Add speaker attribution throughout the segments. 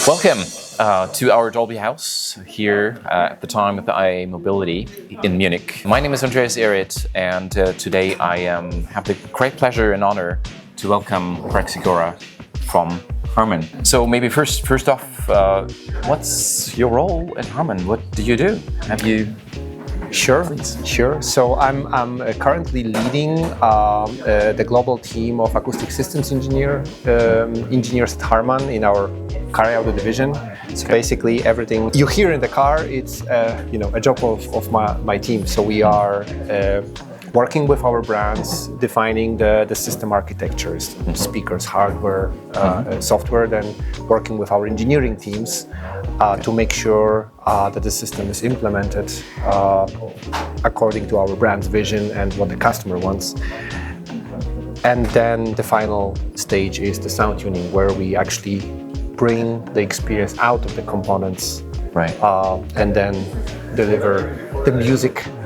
Speaker 1: Welcome to our Dolby House here at the time of the IAA Mobility in Munich. My name is Andreas Ehret, and today I have the great pleasure and honor to welcome Sikora from Harman. So maybe first off, what's your role at Harman? What do you do? Have you?
Speaker 2: Sure. So I'm currently leading the global team of Acoustic Systems engineers at Harman in our car audio division. So basically everything you hear in the car, it's a job of my team. So we are working with our brands, defining the system architectures, speakers, hardware, software, then working with our engineering teams to make sure that the system is implemented according to our brand's vision and what the customer wants. And then the final stage is the sound tuning, where we actually bring the experience out of the components, and then deliver the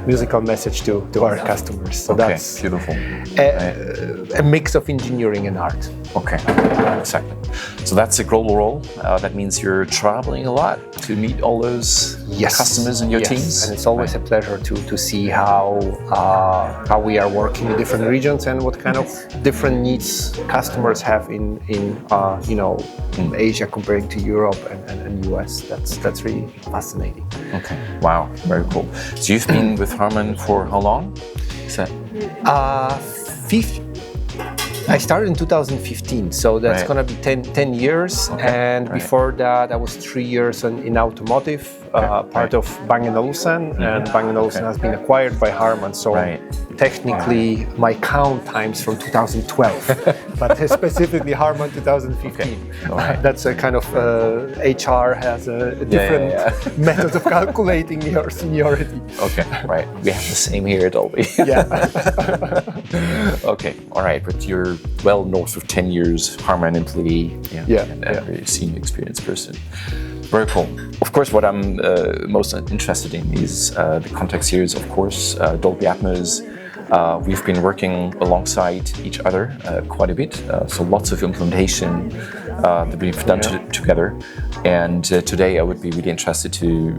Speaker 2: musical message to our customers. So that's
Speaker 1: beautiful.
Speaker 2: A mix of engineering and art.
Speaker 1: Okay, exactly. So that's a global role. That means you're traveling a lot to meet all those customers and your teams.
Speaker 2: And it's always a pleasure to see how we are working in different regions and what kind of different needs customers have in Asia comparing to Europe and US. That's really fascinating.
Speaker 1: Okay. Wow. Very cool. So you've been with Harman for how long?
Speaker 2: I started in 2015, so that's going to be 10 years. And before that, I was 3 years in automotive, part of Bang & Olufsen, and Bang & Olufsen has been acquired by Harman. So technically, my count times from 2012, but specifically Harman 2015. That's a kind of HR has a different method of calculating your seniority.
Speaker 1: Okay, right. We have the same here at Dolby. Okay, all right. But you're well north of 10 years Harman employee, and a very senior experienced person. Very cool. Of course, what I'm most interested in is the context here is, of course, Dolby Atmos. We've been working alongside each other quite a bit, so lots of implementation that we've done together. And today I would be really interested to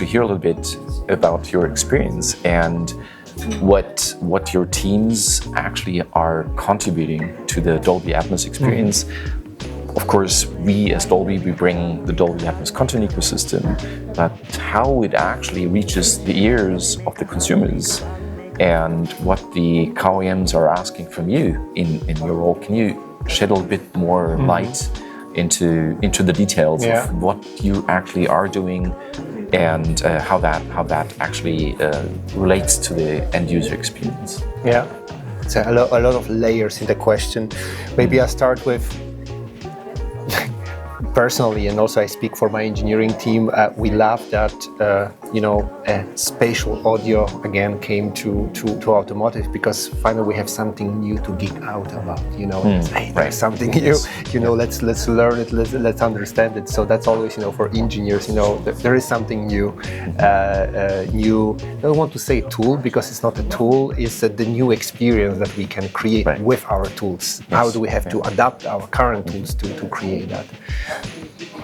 Speaker 1: hear a little bit about your experience and what your teams actually are contributing to the Dolby Atmos experience. Of course, we as Dolby, we bring the Dolby Atmos content ecosystem, but how it actually reaches the ears of the consumers and what the OEMs are asking from you in your role. Can you shed a little bit more light into the details of what you actually are doing and how that actually relates to the end user experience?
Speaker 2: Yeah, it's a lot of layers in the question. Maybe I start with personally, and also I speak for my engineering team, we love that spatial audio again came to automotive, because finally we have something new to geek out about. There's something new. Let's learn it. Let's understand it. So that's always for engineers. There is something new. New. I don't want to say tool, because it's not a tool. It's the new experience that we can create with our tools. Yes. How do we have to adapt our current tools to create that?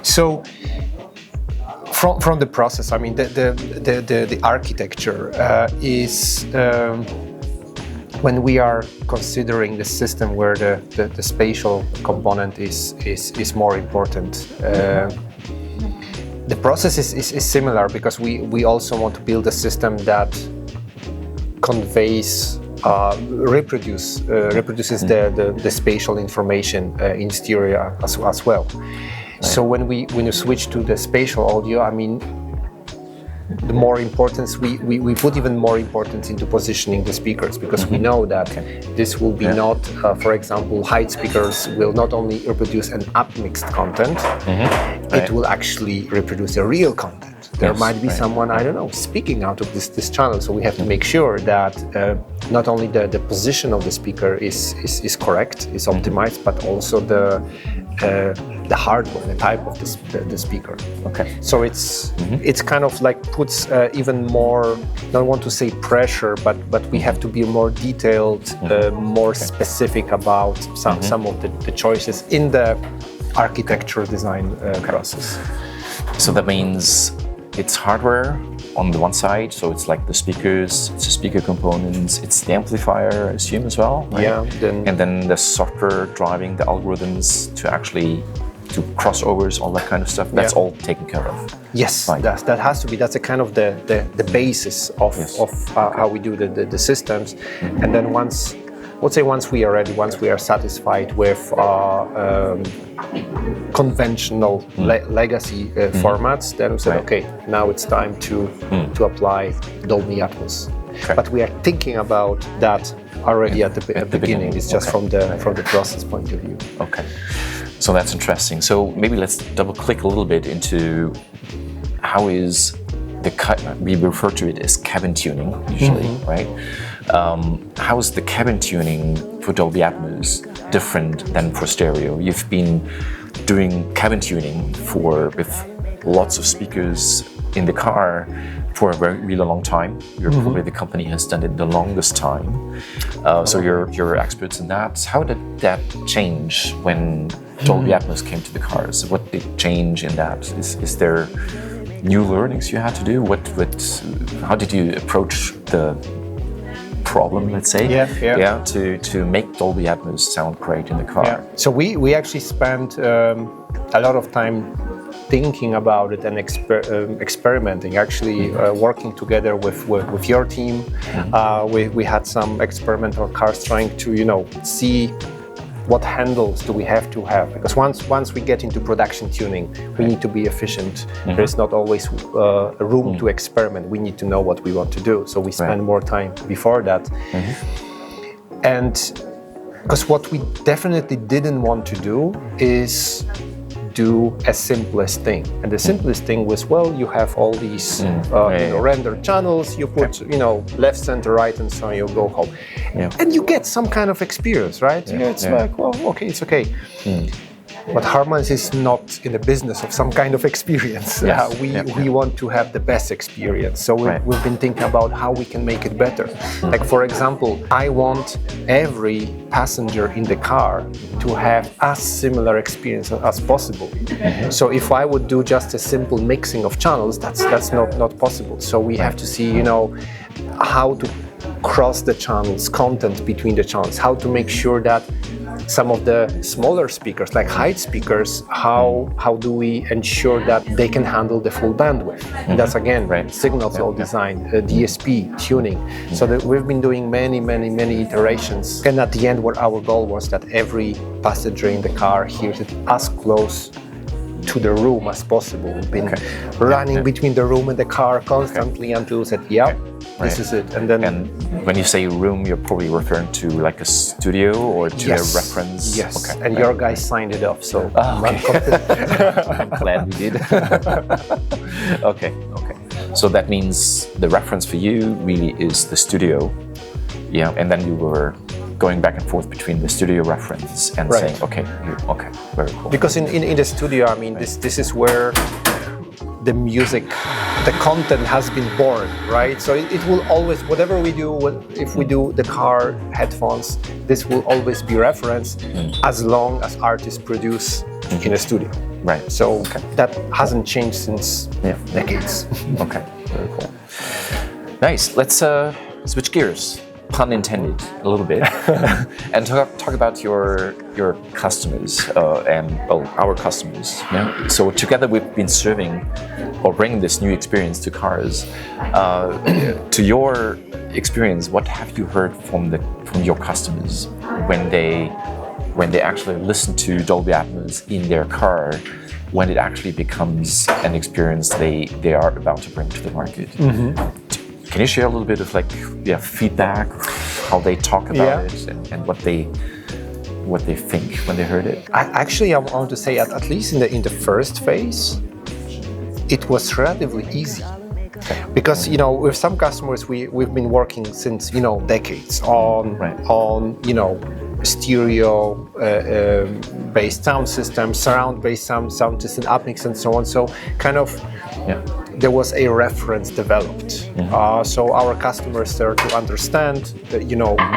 Speaker 2: So, from the process, I mean, the architecture is when we are considering the system where the spatial component is more important. The process is similar, because we also want to build a system that conveys, reproduces the spatial information in stereo as well. So when you switch to the spatial audio, I mean, the more importance we put even more importance into positioning the speakers, because we know that this will be not, for example, height speakers will not only reproduce an upmixed content, it will actually reproduce a real content. There might be someone, I don't know, speaking out of this channel. So we have to make sure that not only the position of the speaker is correct, is optimized, but also the hardware, the type of the speaker. Okay. So it's kind of like puts even more, I don't want to say pressure, but we have to be more detailed, more specific about some of the choices in the architecture design process.
Speaker 1: So that means it's hardware on the one side, so it's like the speakers, it's the speaker components, it's the amplifier, I assume, as well, right?
Speaker 2: Yeah.
Speaker 1: And then the software driving the algorithms to actually do crossovers, all that kind of stuff. That's all taken care of.
Speaker 2: Yes,
Speaker 1: right.
Speaker 2: that has to be. That's a kind of the basis of how we do the systems. Mm-hmm. And then once we are ready, once we are satisfied with conventional legacy formats, then we said, okay, now it's time to apply Dolby Atmos. Okay. But we are thinking about that already at the beginning. It's just from the process point of view.
Speaker 1: Okay. So that's interesting. So maybe let's double click a little bit into how is we refer to it as cabin tuning usually, right? How is the cabin tuning for Dolby Atmos different than for stereo? You've been doing cabin tuning with lots of speakers in the car for a really long time. You're probably the company has done it the longest time. So you're experts in that. How did that change when Dolby Atmos came to the cars? What did change in that? Is there new learnings you had to do? How did you approach the problem, let's say, to make Dolby Atmos sound great in the car?
Speaker 2: Yeah. So we actually spent a lot of time thinking about it and experimenting, actually working together with your team. We had some experimental cars trying to see what handles do we have to have, because once we get into production tuning, we need to be efficient. There is not always room to experiment. We need to know what we want to do, so we spend more time before that. And because what we definitely didn't want to do is do a simplest thing, and the simplest thing was, you have all these render channels, you put left, center, right, and so on, you go home, and you get some kind of experience, right? It's like, okay, it's okay. But Harman is not in the business of some kind of experience. We want to have the best experience. So we've been thinking about how we can make it better. Like, for example, I want every passenger in the car to have as similar experience as possible. So if I would do just a simple mixing of channels, that's not possible. So we have to see, how to cross the channels, content between the channels, how to make sure that some of the smaller speakers, like height speakers, how do we ensure that they can handle the full bandwidth? And that's again, signal flow design, DSP, tuning. So that we've been doing many iterations. And at the end, what our goal was that every passenger in the car hears it as close to the room as possible. We've been running between the room and the car constantly until we said, this is it. And then,
Speaker 1: when you say room, you're probably referring to like a studio or to a reference.
Speaker 2: Yes. Okay. And your guys signed it off, so
Speaker 1: I'm glad we did. Okay. So that means the reference for you really is the studio. Yeah. And then you were going back and forth between the studio reference and saying, okay, very cool.
Speaker 2: Because in the studio, I mean, this is where the music, the content has been born, right? So it will always, whatever we do, if we do the car headphones, this will always be referenced as long as artists produce in a studio.
Speaker 1: Right.
Speaker 2: So that hasn't changed since decades.
Speaker 1: Okay, very cool. Nice. Let's switch gears, pun intended, a little bit, and talk about your customers and our customers. So together we've been serving or bringing this new experience to cars. To your experience, what have you heard from your customers when they actually listen to Dolby Atmos in their car, when it actually becomes an experience they are about to bring to the market? Can you share a little bit of feedback, how they talk about it, and what they think when they heard it?
Speaker 2: I want to say at least in the first phase, it was relatively easy. Because with some customers we've been working since decades on stereo based sound systems, surround based sound system, upmix, and so on. So kind of there was a reference developed. So our customers start to understand,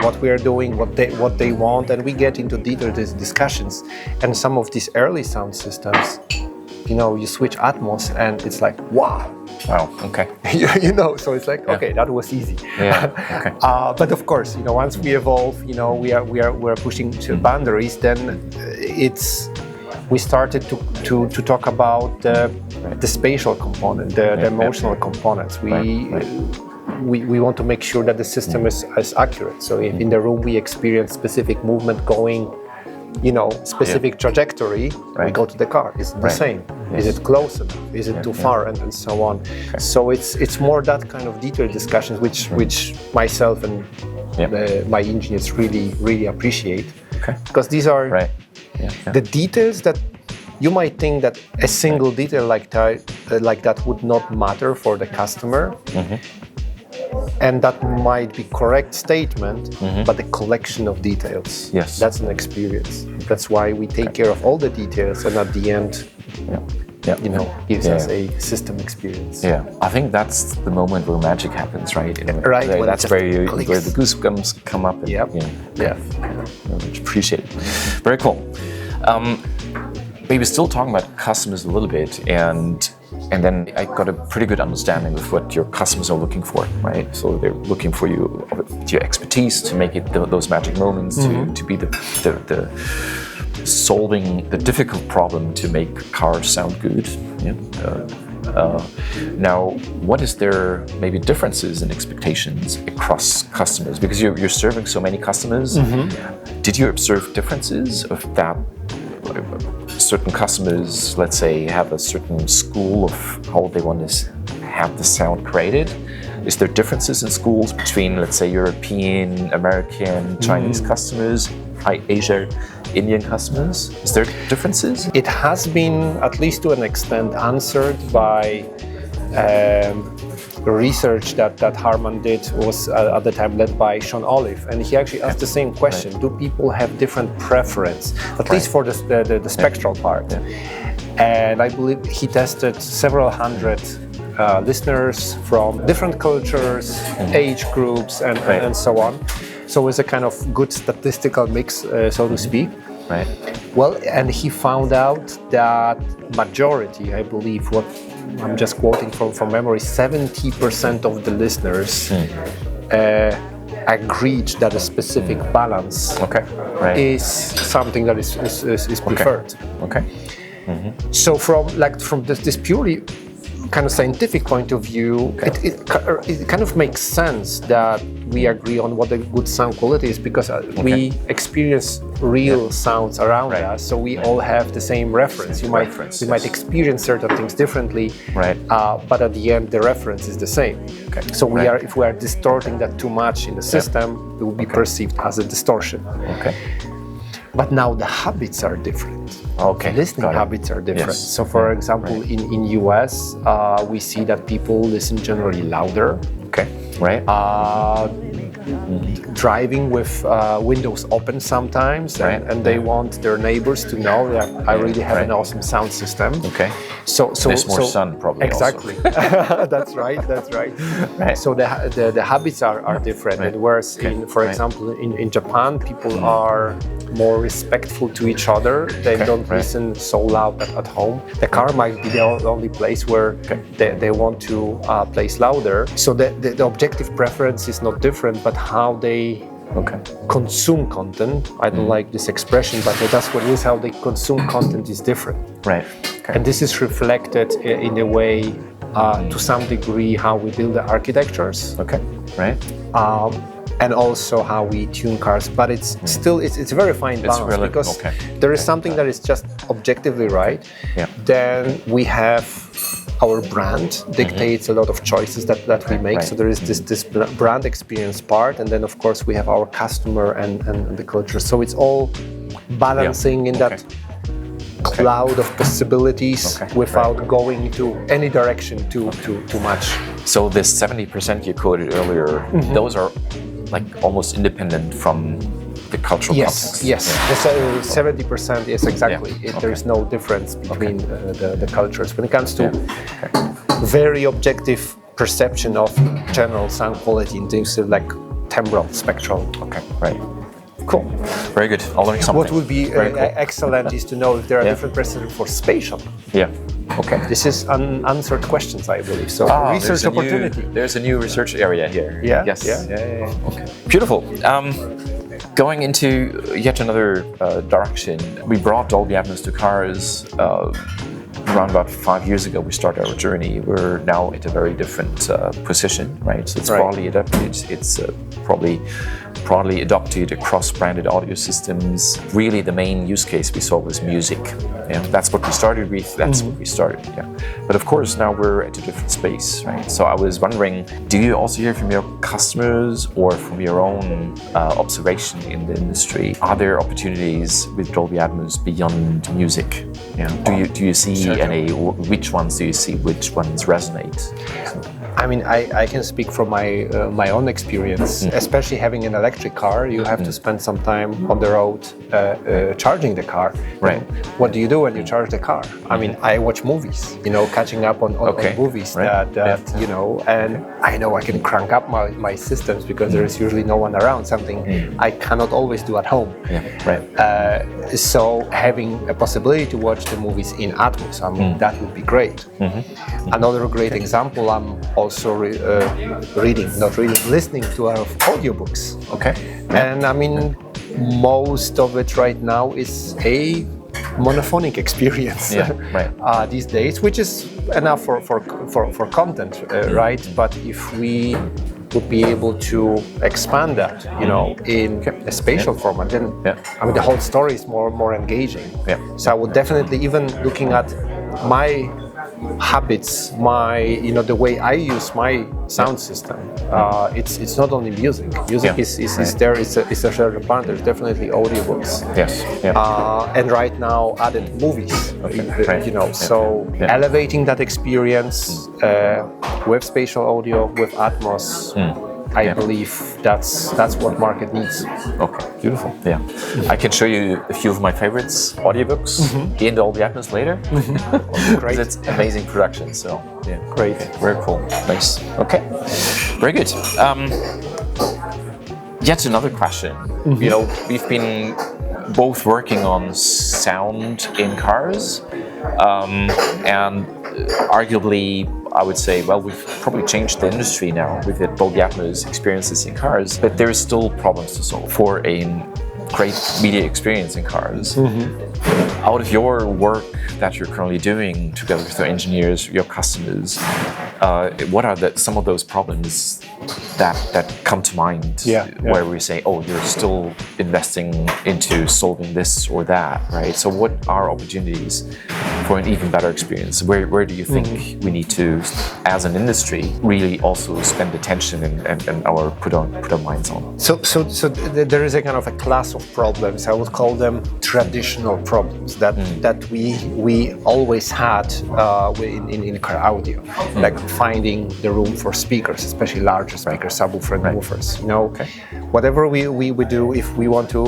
Speaker 2: what we are doing, what they want, and we get into detailed discussions. And some of these early sound systems, you switch Atmos, and it's like, wow.
Speaker 1: Wow. Okay.
Speaker 2: So it's like, okay, that was easy.
Speaker 1: Yeah. Okay.
Speaker 2: But of course, once we evolve, we are pushing to boundaries. Then we started to talk about the spatial component, the emotional components. We want to make sure that the system is accurate. So if in the room we experience specific movement going, specific trajectory, we go to the car. Is it the same? Yes. Is it close enough? Is it too far? And so on. Okay. So it's more that kind of detailed discussions which myself and my engineers really appreciate. Okay. Because these are the details that you might think that a single detail like that would not matter for the customer. And that might be correct statement, but the collection of details, that's an experience. That's why we take care of all the details, and at the end, gives us a system experience. Yeah,
Speaker 1: I think that's the moment where magic happens, right?
Speaker 2: Right.
Speaker 1: That's where the goosebumps come up. Much appreciate it. Very cool. Maybe still talking about customers a little bit, and then I got a pretty good understanding of what your customers are looking for, right? So they're looking for your expertise to make it those magic moments, to be the solving the difficult problem to make cars sound good. Now, what is there maybe differences in expectations across customers? Because you're serving so many customers, did you observe differences of that? Certain customers, let's say, have a certain school of how they want to have the sound created. Is there differences in schools between, let's say, European, American, Chinese customers, Asia, Indian customers? Is there differences?
Speaker 2: It has been, at least to an extent, answered by research that Harman did, was at the time led by Sean Olive, and he actually asked the same question: do people have different preference, at least for the spectral part? And I believe he tested several hundred listeners from different cultures, age groups, and so on. So it's a kind of good statistical mix, so to speak.
Speaker 1: Right.
Speaker 2: Well, and he found out that majority, I believe, what I'm just quoting from memory, 70% of the listeners agreed that a specific balance is something that is preferred.
Speaker 1: Okay.
Speaker 2: So from this purely kind of scientific point of view, it kind of makes sense that we agree on what a good sound quality is, because we experience real sounds around us, so we all have the same reference. We might experience certain things differently, but at the end the reference is the same. So if we are distorting that too much in the system, it will be perceived as a distortion. But now the habits are different. Listening habits are different. So for example, in US, we see that people listen generally louder. Driving with windows open sometimes, and they want their neighbors to know that I really have an awesome sound system. So
Speaker 1: there's more sun, probably.
Speaker 2: Exactly. That's right. So the habits are different. And whereas for example, in Japan, people are more respectful to each other. They don't listen so loud at home. The car might be the only place where they want to place louder. So the objective preference is not different, but how they consume content. I don't like this expression, but that's what it is. How they consume content is different. And this is reflected in a way, to some degree, how we build the architectures. And also how we tune cars, but it's still it's a very fine balance, because there is something that is just objectively right. Then we have our brand dictates a lot of choices that we make. So there is this brand experience part, and then of course we have our customer and the culture. So it's all balancing in that cloud of possibilities without going to any direction too much.
Speaker 1: So this 70% you quoted earlier, those are like almost independent from the cultural context.
Speaker 2: Yes. 70%, yes, exactly. There is no difference between the cultures. When it comes to very objective perception of general sound quality in terms of like temporal, spectral.
Speaker 1: Okay, right. Cool. Very good. I'll learn something.
Speaker 2: What would be cool. Excellent is to know if there are different precedents for spatial.
Speaker 1: Yeah. Okay.
Speaker 2: This is unanswered questions, I believe. So research opportunity.
Speaker 1: There's a new research area here.
Speaker 2: Yeah.
Speaker 1: Yes.
Speaker 2: Yeah.
Speaker 1: Okay. Beautiful. Going into yet another direction, we brought Dolby Atmos to cars around about 5 years ago. We started our journey. We're now at a very different position, right? So it's broadly adapted. It's broadly adopted across branded audio systems. Really, the main use case we saw was music. Yeah, that's what we started with. That's what we started. Yeah, but of course now we're at a different space, right? So I was wondering, do you also hear from your customers or from your own observation in the industry? Are there opportunities with Dolby Atmos beyond music? Yeah. Do you see any? Which ones do you see? Which ones resonate?
Speaker 2: I mean, I can speak from my own experience. Especially having an electric car, you have to spend some time on the road charging the car.
Speaker 1: Right.
Speaker 2: What do you do when you charge the car? I mean, I watch movies. Catching up on movies that you know, and I know I can crank up my systems because there is usually no one around. Something I cannot always do at home.
Speaker 1: Yeah. Right.
Speaker 2: So having a possibility to watch the movies in Atmos, I mean, that would be great. Another great example, I'm also listening to our audiobooks. Okay. And I mean, most of it right now is a monophonic experience these days, which is enough for content, right? But if we would be able to expand that, in a spatial format, then I mean the whole story is more engaging. So I would definitely, even looking at my habits, the way I use my sound system. It's not only music. Music is there. It's a shared part. There's definitely audiobooks.
Speaker 1: Yes.
Speaker 2: And right now added movies. So elevating that experience with spatial audio, with Atmos. I believe that's what market needs.
Speaker 1: Okay, beautiful. Yeah, I can show you a few of my favorites audiobooks in Dolby Atmos later.
Speaker 2: Great,
Speaker 1: it's amazing production. So yeah,
Speaker 2: great,
Speaker 1: very cool, nice. Okay, very good. Yet another question. We've been both working on sound in cars, and arguably, I would say, well, we've probably changed the industry now with the Dolby Atmos experiences in cars, but there is still problems to solve for a great media experience in cars. Out of your work that you're currently doing together with your engineers, your customers, what are some of those problems that come to mind where we say, oh, you're still investing into solving this or that, right? So what are opportunities for an even better experience? Where do you think we need to, as an industry, really also spend attention and our put our minds on? So
Speaker 2: there is a kind of a class of problems. I would call them traditional problems that we always had in car audio, like finding the room for speakers, especially larger speakers, subwoofer and woofers. Whatever we do, if we want to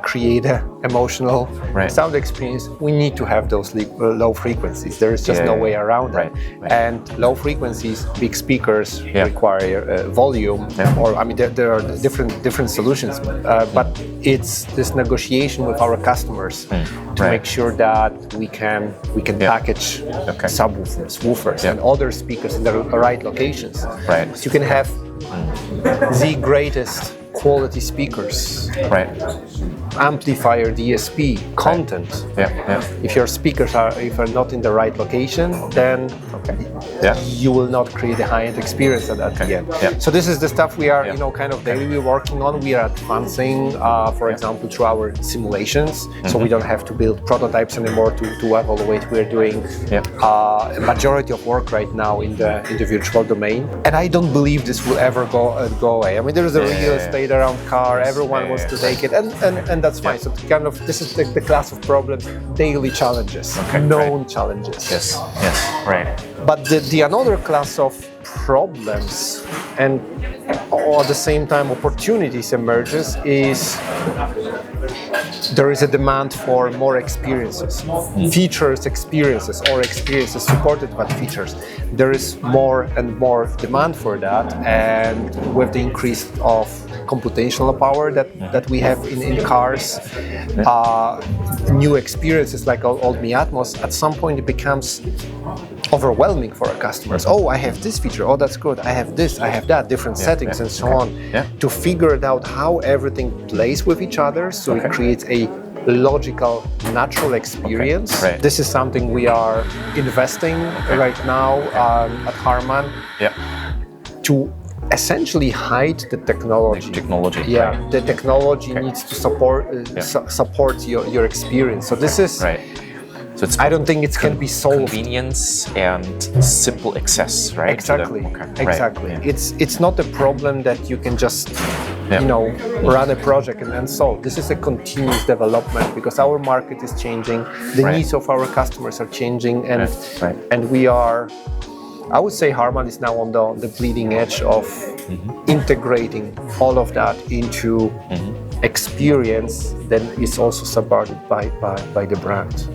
Speaker 2: create an emotional sound experience, we need to have those low frequencies. There is just no way around it. And low frequencies, big speakers require volume, or I mean, there are different solutions. But it's this negotiation with our customers to make sure that we can package subwoofers, woofers, and other speakers in the right locations. So you can have the greatest quality speakers, amplifier, DSP, content. If your speakers are not in the right location, then you will not create a high-end experience at the end. So this is the stuff we are, kind of daily working on. We are advancing, for example, through our simulations, so we don't have to build prototypes anymore to evaluate. We're doing a majority of work right now in the virtual domain, and I don't believe this will ever go away. I mean, there is a real estate around car. Everyone wants to take it, and that's fine. So kind of this is the class of problems, daily challenges, known challenges.
Speaker 1: Yes, right.
Speaker 2: But the another class of problems and at the same time opportunities emerges is there is a demand for more experiences, features, experiences, or experiences supported by features. There is more and more demand for that, and with the increase of computational power that we have in cars, new experiences like Dolby Atmos, at some point it becomes overwhelming for our customers. Oh, I have this feature, oh that's good, I have this, I have that, different settings and so on. To figure it out how everything plays with each other, so it creates a logical, natural experience. This is something we are investing right now at Harman to essentially hide the technology. The technology needs to support your experience. So this is.
Speaker 1: So it's
Speaker 2: I don't think it can be solved.
Speaker 1: Convenience and simple access, right?
Speaker 2: Exactly. It's not a problem that you can just run a project and solve. This is a continuous development because our market is changing, the needs of our customers are changing, and we are, I would say Harman is now on the bleeding edge of integrating all of that into experience that is also supported by the brand.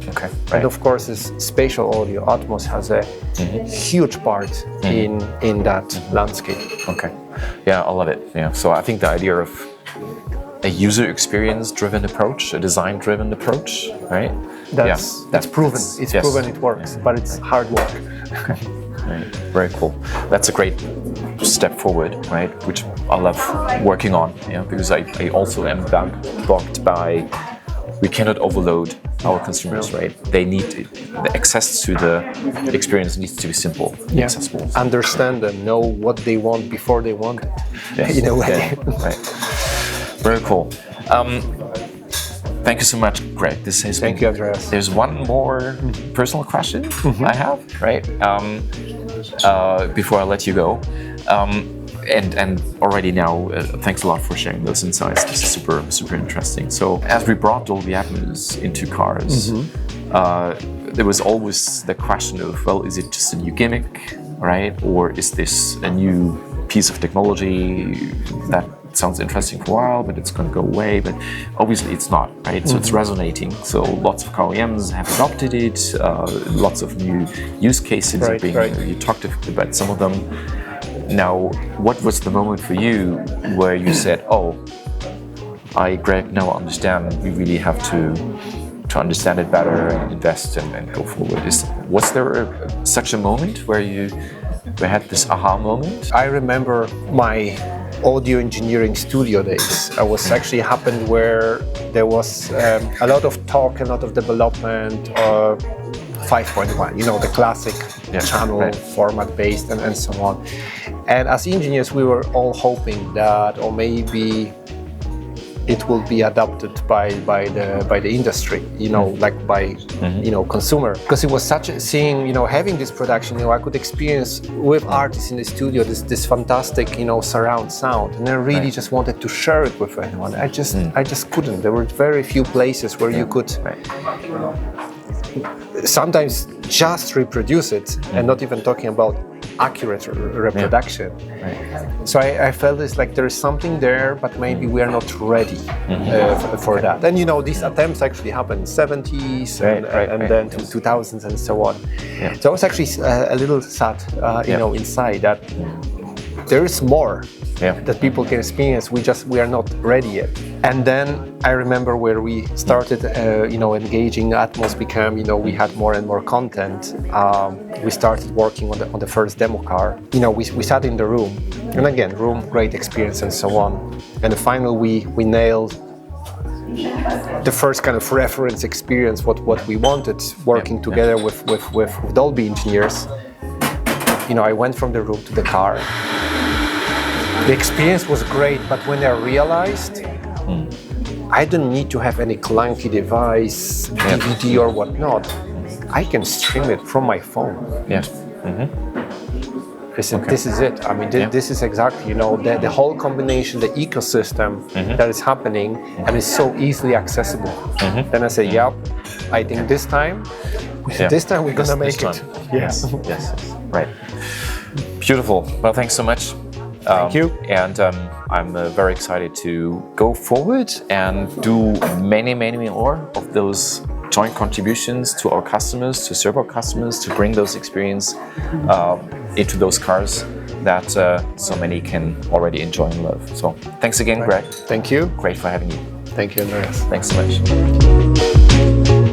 Speaker 2: And of course, this spatial audio, Atmos has a huge part in that landscape.
Speaker 1: Yeah, I love it. So I think the idea of a user experience-driven approach, a design-driven approach, right?
Speaker 2: That's proven. It's proven it works, but it's hard work.
Speaker 1: Very cool. That's a great step forward, right? Which I love working on, because I also am blocked by we cannot overload our consumers, right? They need the access to the experience needs to be simple, accessible.
Speaker 2: Understand and know what they want before they want it. In a way.
Speaker 1: Very cool. Thank you so much, Greg.
Speaker 2: Thank you, Andreas.
Speaker 1: There's one more personal question I have, right? Before I let you go. And already now, thanks a lot for sharing those insights. This is super, super interesting. So as we brought Dolby Atmos into cars, there was always the question of, well, is it just a new gimmick, right? Or is this a new piece of technology that sounds interesting for a while, but it's going to go away? But obviously it's not, right? So it's resonating. So lots of car OEMs have adopted it. Lots of new use cases are being, you talked about some of them. Now, what was the moment for you where you said, oh, Greg, now I understand, we really have to understand it better and invest and go forward? Was there such a moment where you had this aha moment?
Speaker 2: I remember my audio engineering studio days. It was actually happened where there was a lot of talk, a lot of development, 5.1, the classic channel format based and so on. And as engineers, we were all hoping that, or maybe it will be adopted by the industry, like by consumer, because it was such a seeing, having this production, I could experience with artists in the studio this fantastic, surround sound, and I really just wanted to share it with anyone. I just couldn't. There were very few places where you could sometimes just reproduce it, and not even talking about accurate reproduction. So I felt it's like there is something there, but maybe we are not ready for that. And these attempts actually happened in 70s and then to 2000s and so on. So I was actually a little sad, inside that there is more that people can experience. We are not ready yet. And then I remember where we started, engaging. Atmos became, we had more and more content. We started working on the first demo car. We sat in the room, and again, great experience and so on. And finally, we nailed the first kind of reference experience, what we wanted, working together with Dolby engineers. I went from the room to the car. The experience was great, but when I realized I don't need to have any clunky device, DVD or whatnot, I can stream it from my phone. This is it. I mean, this is exactly, the whole combination, the ecosystem that is happening, and it's so easily accessible. Then I say, I think this time we're gonna make it.
Speaker 1: Yes. Right. Beautiful. Well, thanks so much.
Speaker 2: Thank you.
Speaker 1: And I'm very excited to go forward and do many more of those joint contributions to our customers, to serve our customers, to bring those experience into those cars that so many can already enjoy and love. So thanks again, Greg.
Speaker 2: Thank you.
Speaker 1: Great for having you.
Speaker 2: Thank you, Andreas.
Speaker 1: Thanks so much.